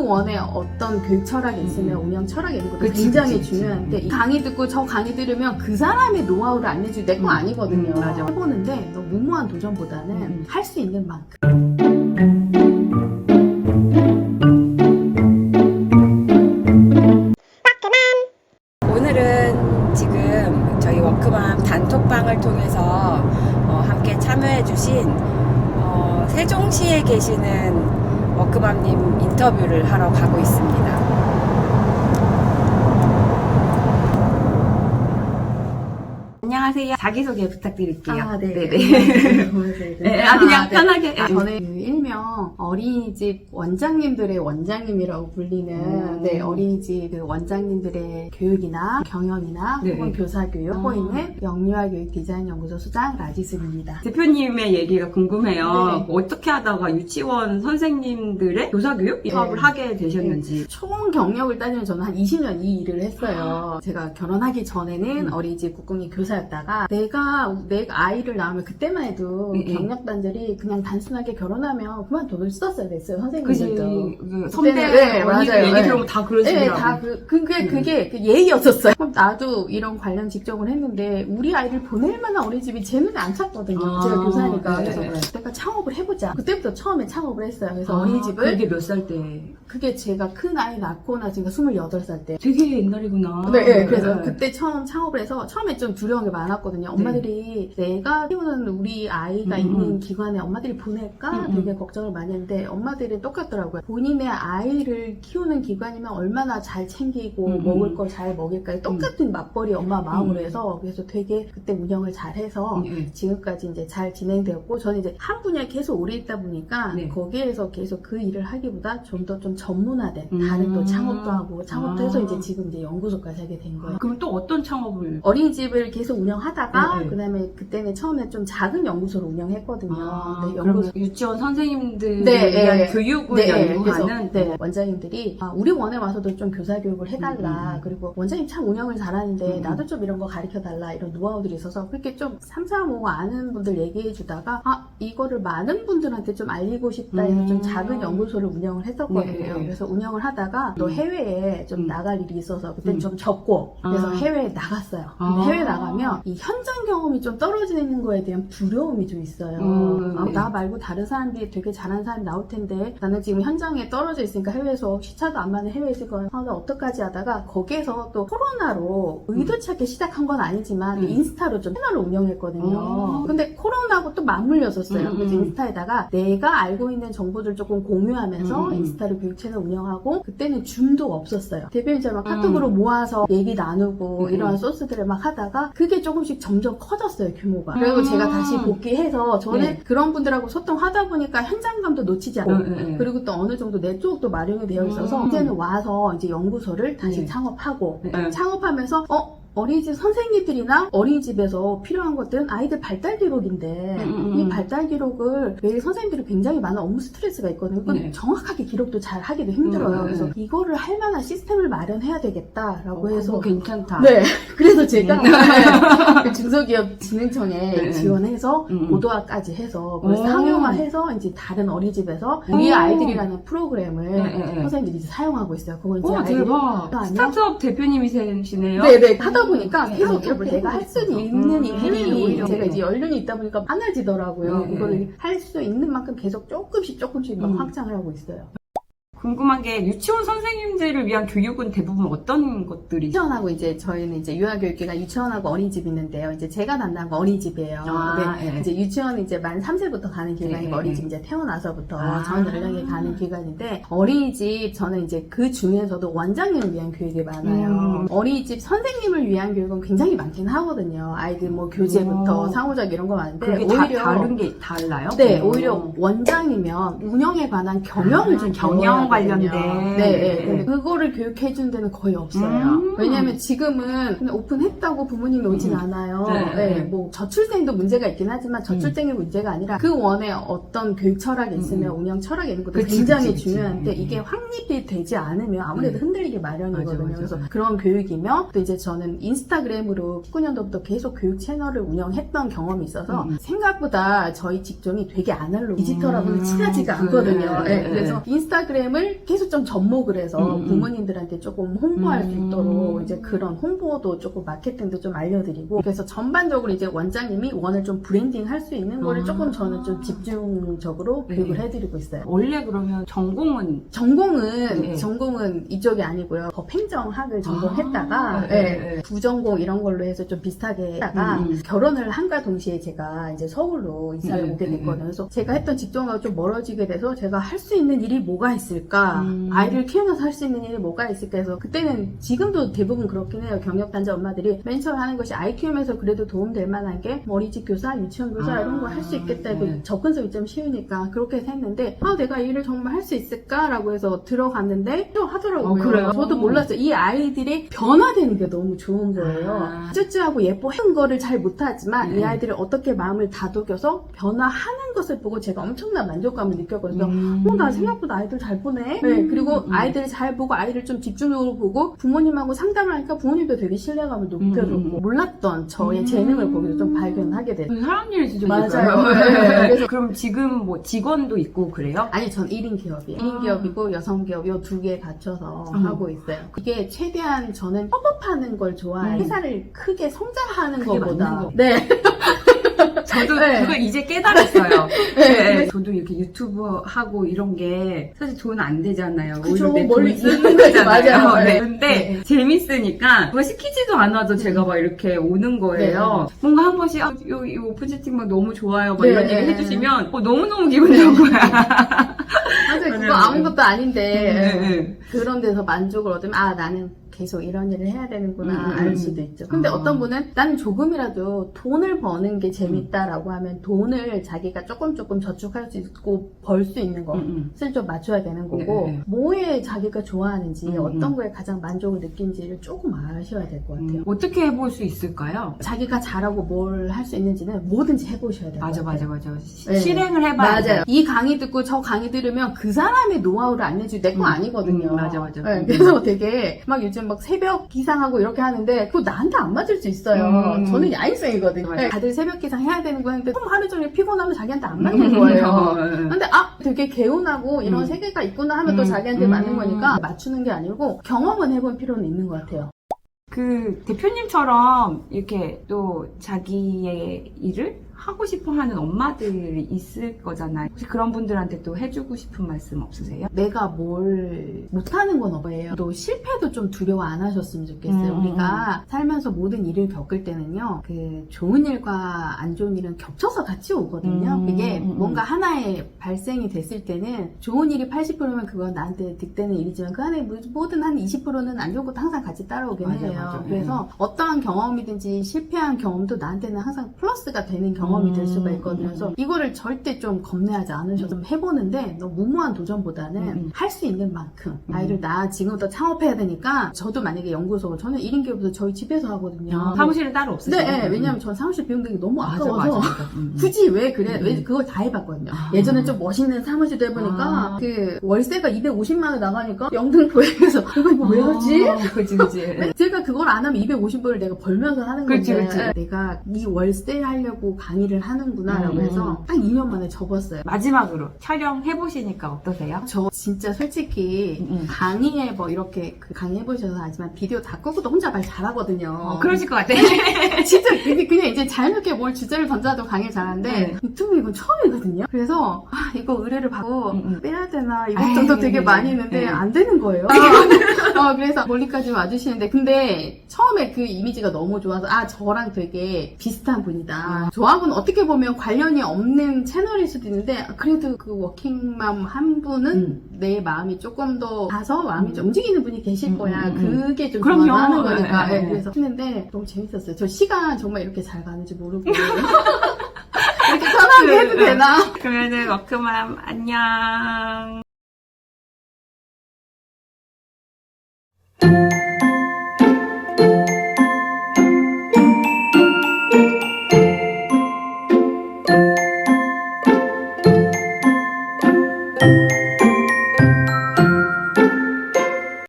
원의 어떤 교육 철학이 있으면 운영 철학이 있는 것도 굉장히 중요한데 이 강의 듣고 저 강의 들으면 그 사람의 노하우를 알려주지 내 거 아니거든요. 맞아. 해보는데 너무 무모한 도전보다는 할 수 있는 만큼. 오늘은 지금 저희 워크맘 단톡방을 통해서 함께 참여해주신 세종시에 계시는 워크맘님 인터뷰를 하러 가고 있습니다. 안녕하세요. 자기소개 부탁드릴게요. 네네. 그냥 편하게. 저는 그 일명 어린이집 원장님들의 원장님이라고 불리는 어린이집 그 원장님들의 교육이나 경영이나 혹은 교사교육 하고 있는 영유아교육 디자인 연구소 수장 라지슬입니다. 대표님의 얘기가 궁금해요. 어떻게 하다가 유치원 선생님들의 교사교육 사업을 하게 되셨는지. 총 경력을 따지면 저는 한 20년 이 일을 했어요. 제가 결혼하기 전에는 어린이집 국공립 교사였다가 내 아이를 낳으면 그때만 해도 경력단들이 그냥 단순하게 결혼하면 그만둬도 썼어야 됐어요. 선생님들도. 선배 맞아요. 얘기 들어보면 다 그러시더라고요. 다 그게 예의였었어요. 그럼 나도 이런 관련 직종을 했는데 우리 아이를 보낼 만한 어린이집이 제 눈에 안 찼거든요. 제가 교사니까. 그래서 내가 창업을 해보자. 그때부터 처음에 창업을 했어요. 그래서 어린이집을. 그게 몇 살 때? 그게 제가 큰 아이 낳고 나 지금 28살 때. 되게 옛날이구나. 그래서 그때 처음 창업을 해서 처음에 좀 두려운 게 많았거든요. 엄마들이 내가 키우는 우리 아이가 있는 기관에 엄마들이 보낼까? 되게 걱정을 많이 했는데 엄마들이 똑같더라고요. 본인의 아이를 키우는 기관이면 얼마나 잘 챙기고 먹을 걸 잘 먹일까? 똑같은 맞벌이 엄마 마음으로 해서 그래서 되게 그때 운영을 잘 해서 지금까지 이제 잘 진행되었고 저는 이제 한 분야에 계속 오래 있다 보니까 거기에서 계속 그 일을 하기보다 좀 더 좀 전문화된 다른 또 창업도 하고 창업도 해서 이제 지금 이제 연구소까지 하게 된 거예요. 그럼 또 어떤 창업을? 어린이집을 계속 운영하다가 그다음에 그때는 처음에 좀 작은 연구소를 운영했거든요. 그럼 유치원 선생님들에 대한 교육을 연구하는 원장님들이 우리 원에 와서도 좀 교사 교육을 해달라. 그리고 원장님 참 운영을 잘하는데 나도 좀 이런 거 가르쳐달라. 이런 노하우들이 있어서 그렇게 좀 삼삼오오 아는 분들 얘기해주다가 이거를 많은 분들한테 좀 알리고 싶다 해서 좀 작은 연구소를 운영을 했었거든요. 그래서 운영을 하다가 또 해외에 좀 나갈 일이 있어서 그때 좀 접고 그래서 해외에 나갔어요. 근데 해외 나가면 이 현장 경험이 좀 떨어지는 거에 대한 두려움이 좀 있어요. 나 말고 다른 사람들이 되게 잘하는 사람이 나올 텐데 나는 지금 현장에 떨어져 있으니까 해외에서 시차도 안 맞는 해외에 있을 거야. 나 어떡하지 하다가 거기에서 또 코로나로 의도치 않게 시작한 건 아니지만 인스타로 좀 채널을 운영했거든요. 근데 코로나하고 또 맞물렸었어요. 그래서 인스타에다가 내가 알고 있는 정보들 조금 공유하면서 인스타로 교육 채널 운영하고 그때는 줌도 없었어요. 대표님처럼 카톡으로 모아서 얘기 나누고 이러한 소스들을 막 하다가 그게 조금씩 점점 커졌어요, 규모가. 그리고 제가 다시 복귀해서 저는 그런 분들하고 소통하다 보니까 현장감도 놓치지 않고 그리고 또 어느 정도 내 쪽도 마련이 되어 있어서 이제는 와서 이제 연구소를 다시 창업하고 창업하면서 어린이집 선생님들이나 어린이집에서 필요한 것들은 아이들 발달 기록인데 이 발달 기록을 매일 선생님들이 굉장히 많은 업무 스트레스가 있거든요. 그건 정확하게 기록도 잘 하기도 힘들어요. 그래서 이거를 할 만한 시스템을 마련해야 되겠다라고 해서 괜찮다. 그래서 제가 그 중소기업진흥청에 지원해서 고도화까지 해서 상용화해서 이제 다른 어린이집에서 우리 아이들이라는 프로그램을 선생님들이 이제 사용하고 있어요. 그건 이제 아이들이 대박. 스타트업 대표님이시네요. 하다 보니까 계속 이렇게 내가 할 수 있는 일들이 제가 이제 연륜이 있다 보니까 많아지더라고요. 이거를 할 수 있는 만큼 계속 조금씩 막 확장을 하고 있어요. 궁금한 게 유치원 선생님들을 위한 교육은 대부분 어떤 것들이? 유치원하고 이제 저희는 이제 유아교육기관 유치원하고 어린이집이 있는데요. 이제 제가 담당한 거 어린이집이에요. 이제 유치원 이제 만 3세부터 가는 기간이고 어린이집 이제 태어나서부터 전 연령에 가는 기간인데 어린이집 저는 이제 그 중에서도 원장님을 위한 교육이 많아요. 어린이집 선생님을 위한 교육은 굉장히 많긴 하거든요. 아이들 뭐 교재부터 상호작 이런 거 많은데 그게 오히려 다른 게 달라요? 오히려 원장이면 운영에 관한 경영을 좀 경영 관련된 그거를 교육해준 데는 거의 없어요. 왜냐면 지금은 그냥 오픈했다고 부모님이 오진 않아요. 뭐 저출생도 문제가 있긴 하지만 저출생의 문제가 아니라 그 원에 어떤 교육 철학이 있으면 운영 철학이 있는 것도 굉장히 중요한데 이게 확립이 되지 않으면 아무래도 흔들리기 마련이거든요. 그래서 그런 교육이며 또 이제 저는 인스타그램으로 19년도부터 계속 교육 채널을 운영했던 경험이 있어서 생각보다 저희 직종이 되게 아날로그 디지털하고는 친하지가 않거든요. 그래서 인스타그램을 이름을 계속 좀 접목을 해서 부모님들한테 조금 홍보할 수 있도록 이제 그런 홍보도 조금 마케팅도 좀 알려드리고 그래서 전반적으로 이제 원장님이 원을 좀 브랜딩 할 수 있는 거를 조금 저는 좀 집중적으로 교육을 해드리고 있어요. 원래 그러면 전공은 전공은 이쪽이 아니고요. 법행정학을 전공했다가 부전공 이런 걸로 해서 좀 비슷하게 했다가 결혼을 한과 동시에 제가 이제 서울로 이사를 오게 됐거든요. 그래서 제가 했던 직종하고 좀 멀어지게 돼서 제가 할 수 있는 일이 뭐가 있을까? 아이를 키우면서 할 수 있는 일이 뭐가 있을까 해서 그때는 지금도 대부분 그렇긴 해요. 경력단자 엄마들이 맨 처음 하는 것이 아이 키우면서 그래도 도움될 만한 게 어린이집 교사, 유치원 교사 이런 거 할 수 있겠다. 접근성이 좀 쉬우니까 그렇게 해서 했는데 내가 이 일을 정말 할 수 있을까라고 해서 들어갔는데 또 하더라고요. 그래요? 저도 몰랐어요. 이 아이들이 변화되는 게 너무 좋은 거예요. 쭈쭈하고 예뻐하는 거를 잘 못하지만 이 아이들이 어떻게 마음을 다독여서 변화하는 것을 보고 제가 엄청난 만족감을 느꼈거든요. 나 생각보다 아이들 잘 보네. 그리고 아이들을 잘 보고 아이를 좀 집중적으로 보고 부모님하고 상담을 하니까 부모님도 되게 신뢰감을 높여줬고 몰랐던 저의 재능을 거기서 좀 발견하게 됐어요. 사람 일이 진짜 맞아요. 그래서 그럼 지금 뭐 직원도 있고 그래요? 아니 전 1인 기업이에요. 1인 기업이고 여성 기업 요 두 개 갖춰서 하고 있어요. 이게 최대한 저는 협업하는 걸 좋아해요. 회사를 크게 성장하는 그게 것보다. 맞는 거. 네. 저도 그걸 이제 깨달았어요. 저도 이렇게 유튜브 하고 이런 게 사실 돈 안 되잖아요. 그쵸, 오히려 멀리 돈 쓰는 있는 거잖아요. 맞아요. 네. 근데 재밌으니까 그거 시키지도 않아도 제가 막 이렇게 오는 거예요. 뭔가 한 번씩 이 오픈 채팅 막 너무 좋아요. 막 이런 얘기 해주시면 너무너무 기분 좋은 거야. 맞아요. 그거 아무것도 아닌데 그런 데서 만족을 얻으면 나는 계속 이런 일을 해야 되는구나 알 수도 있죠. 근데 어떤 분은 나는 조금이라도 돈을 버는 게 재밌다라고 하면 돈을 자기가 조금 저축할 수 있고 벌 수 있는 것을 좀 맞춰야 되는 거고 뭐에 자기가 좋아하는지 어떤 거에 가장 만족을 느끼는지를 조금 아셔야 될 것 같아요. 어떻게 해볼 수 있을까요? 자기가 잘하고 뭘 할 수 있는지는 뭐든지 해보셔야 돼요. 맞아. 실행을 해봐야 돼. 맞아요. 이 강의 듣고 저 강의 들으면 그 사람의 노하우를 알려주지 내 거 아니거든요. 맞아. 그래서 되게 막 요즘 막 새벽 기상하고 이렇게 하는데 그거 나한테 안 맞을 수 있어요. 저는 야인성이거든요. 다들 새벽 기상 해야 되는 거 하는데 하루 종일 피곤하면 자기한테 안 맞는 거예요. 근데 되게 개운하고 이런 세계가 있구나 하면 또 자기한테 맞는 거니까 맞추는 게 아니고 경험은 해볼 필요는 있는 것 같아요. 그 대표님처럼 이렇게 또 자기의 일을 하고 싶어 하는 엄마들이 있을 거잖아요. 혹시 그런 분들한테 또 해주고 싶은 말씀 없으세요? 내가 뭘 못하는 건 없어요. 또 실패도 좀 두려워 안 하셨으면 좋겠어요. 우리가 살면서 모든 일을 겪을 때는요, 그 좋은 일과 안 좋은 일은 겹쳐서 같이 오거든요. 이게 뭔가 하나에 발생이 됐을 때는 좋은 일이 80%면 그건 나한테 득되는 일이지만 그 안에 모든 한 20%는 안 좋은 것도 항상 같이 따라오긴 해요. 맞아. 그래서 어떠한 경험이든지 실패한 경험도 나한테는 항상 플러스가 되는 경험이 될 수가 있거든요. 그래서 이거를 절대 좀 겁내하지 않으셔도 좀 해보는데 너무 무모한 도전보다는 할 수 있는 만큼 아이를 지금부터 창업해야 되니까 저도 만약에 연구소 저는 1인 기업에서 저희 집에서 하거든요. 사무실은 따로 없으세요? 네, 왜냐면 전 사무실 비용 되게 너무 아까워서 맞아. 굳이 왜 그래? 왜 그걸 다 해봤거든요. 예전에 좀 멋있는 사무실도 해보니까 그 월세가 250만 원 나가니까 영등포에서 이거 왜 하지? 그치. 제가 그걸 안 하면 250불을 내가 벌면서 하는 건데 그치. 내가 이 월세 하려고 강의를 하는구나 라고 해서 딱 2년 만에 접었어요. 마지막으로 촬영해보시니까 어떠세요? 저 진짜 솔직히 강의에 뭐 이렇게 그 강의해보셔서 알지만 비디오 다 끄고도 혼자 말 잘하거든요. 그러실 것 같아. 진짜 그냥 이제 자유롭게 뭘 주제를 던져도 강의 잘하는데 유튜브 이건 처음이거든요. 그래서 이거 의뢰를 받고 빼야 되나 이것 정도 되게 많이 했는데 안 되는 거예요. 그래서 멀리까지 와주시는데 근데 처음에 그 이미지가 너무 좋아서 저랑 되게 비슷한 분이다. 저하고는 어떻게 보면 관련이 없는 채널일 수도 있는데 그래도 그 워킹맘 한 분은 내 마음이 조금 더 가서 마음이 좀 움직이는 분이 계실 거야. 그게 좀 그럼요. 좋아하는 거니까. 그래서 했는데 너무 재밌었어요. 저 시간 정말 이렇게 잘 가는지 모르고 이렇게 편하게 해도 되나? 그러면은 워크맘 안녕.